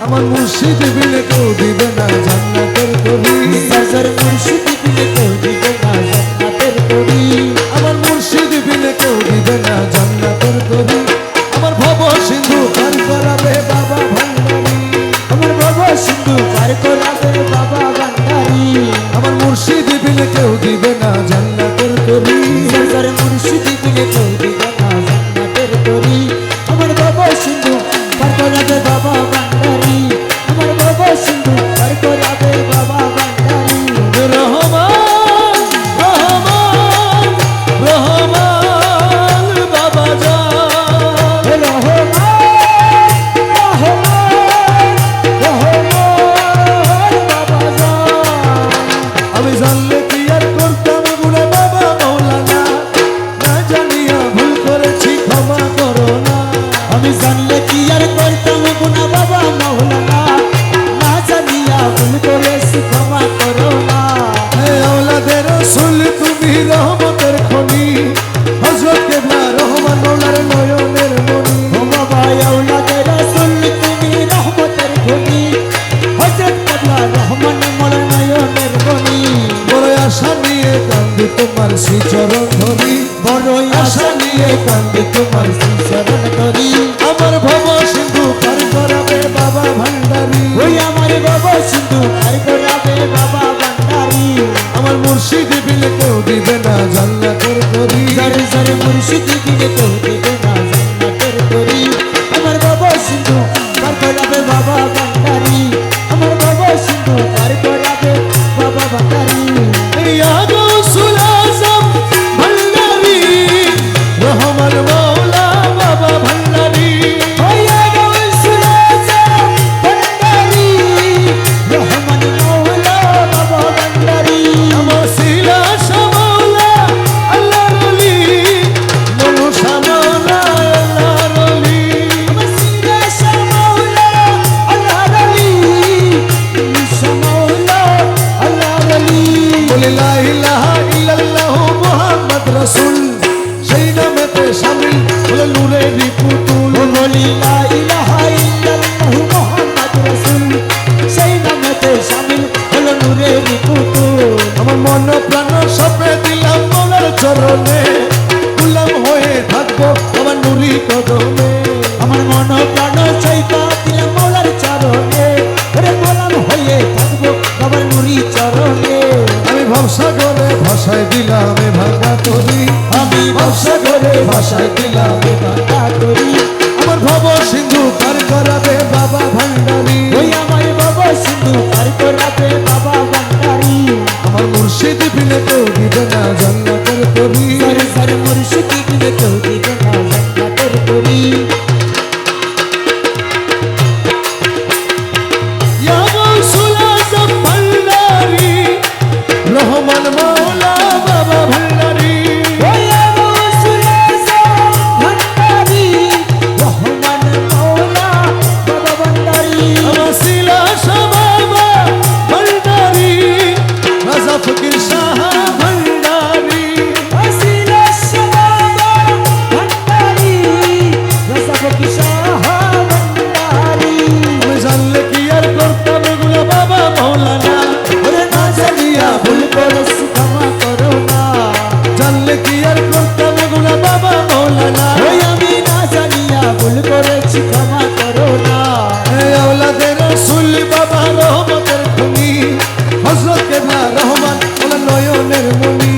আমার মুর্শিদ বিনে কেউ দিবে না জান্নাতের তরি। সরসর মুর্শিদ বিনে কেউ দিবে না জান্নাতের তরি। আমার মুর্শিদ বিনে কেউ দিবে না জান্নাতের তরি। আমার ভব সিন্ধু পার করাবে বাবা ভান্ডারি। আমার ভব সিন্ধু পার করাবে বাবা ভান্ডারি। আমার মুর্শিদ বিনে কেউ দিবে না জান্নাতের তরি। সরসর মুর্শিদ বিনে কেউ দিবে না জান্নাতের তরি। আমার ভব সিন্ধু পার করাবে বাবা ভান্ডারি। আমার ভব সিন্ধু পার করাবে বাবা ভান্ডারি। রহমান রহমান রহমান বাবা জান। রহমান রহমান রহমান বাবা জান। আমি জানলে কি আর করতাম গুনাহ বাবা মৌলানা, না জানিয়া ভুল করেছি ক্ষমা করো না। আমি জানলে কি আর করতাম গুনাহ বাবা মাওলানা, না জানিয়া ভুল করেছি ক্ষমা করো না। হে আওলাদের রাসূল তুমি রহমতের খনি, হযরত কেবলা রহমান মৌলার নয়নের মণি। ও বাবা আওলাদের রাসূল তুমি রহমতের খনি, হযরত কেবলা রহমান মওলার নয়নের মণি। বড় আশা নিয়ে কান্দি তোমার শ্রীচরণ ধরি, বড় আশা নিয়ে কান্দি তোমার। শরণ করি। আমার ভব সিন্ধু পার করাবে বাবা ভান্ডারি। ওই আমার বাবা সিন্ধু পার করাবে বাবা ভান্ডারি। আমার মুর্শিদ বিনে কেউ দিবে না জান্নাতের তরি। সরে সরে মুর্শিদ বিনে কেউ দিবে না জান্নাতের তরি। আমার বাবা সিন্ধু পার করাবে বাবা ভান্ডারি। আমার বাবা সিন্ধু পার করাবে বাবা ভান্ডারি। ইয়া গাউসুল আজম ভান্ডারি, রহমান মৌলা বাবা ভান্ডারি। ওয়া গাউসুল আজম ভান্ডারি, রহমান মওলা বাবা ভান্ডারি। আমার সিলা শামৌলা আল্লাহর ওলি, মনুষা মৌলা আল্লাহর ওলি। আমার সিংহে শামৌলা আল্লাহর আলী, শামৌলা আল্লাহর আলী। বলে লা ইলাহা ইল্লাল্লাহু মুহাম্মদ রাসূল, সেই নামেতে শামিল হলো নূরেরই পুতুল। বলি লা ইলাহা ইল্লাল্লাহু মুহাম্মাদুর রাসূল, সেই নামেতে শামিল হলো নূরের পুতুল। আমার মন প্রাণ সপে দিলাম মৌলার চরণে, গোলাম হয়ে থাকবো আমার নুরি কদমে। আমার মন প্রাণ চাইতা দিলাম মওলার চরণে, ওরে গোলাম হয়ে থাকবো বাবার নুরি চরণে। আমি ভবসাগরে ভাষায় দিলাম এ ভাঙা তরি। আমি ভবসাগরে ভাষায় দিলাম এ ভাঙা তরি। আমার ভব সিন্ধু পার করাবে বাবা ভান্ডারি। ওই আমার বাবা সিন্ধু পার করাবে বাবা ভান্ডারি। আমার মুর্শিদ বিনে কেউ দিবে না জান্নাতের তরি। সরে সরে মুর্শিদ বিনে কেউ দিবে না জান্নাতের তরি। ইয়া গাউসুল আজম ভান্ডারি, রহমান মৌলা বাবা ভান্ডারি। ওই গাউসুল আজম ভান্ডারি, রহমান মওলা বাবা ভান্ডারি। আমার সিলা শাবাবা ভান্ডারি, রাজা ফকির শাহ ভান্ডারি। আসিলা শাবাবা ভান্ডারি, রসব কিশাহ ভান্ডারি। আমি জানলে কি আর করতাম এগুলো বাবা মৌলানা, ওরে না জানিয়া ভুল করেছি ক্ষমা করো না। জানলে কি আর করতাম এগুলো বাবা মৌলানা। ওই আমি না জানিয়া ভুল করেছি ক্ষমা করো না। হে আওলাদের রাসূল বাবা রহমতের খনি, হযরত কেবলা রহমান ওনার নয়নের মণি।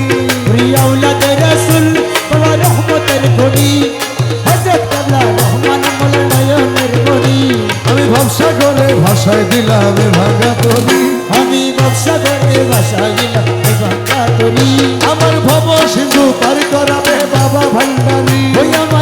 প্রিয় আওলাদের রাসূল বাবা রহমতের খনি, হযরত কেবলা রহমান মোলা নয়নের মণি। আমি ভবসাগরে ভাষায় দিলাম এ ভাঙা তরি। আমি ভবসাগরে ভাষায় দিলাম এ ভাঙা তরি। আমার ভব সিন্ধু পার করাবে বাবা ভান্ডারি। ওই আমার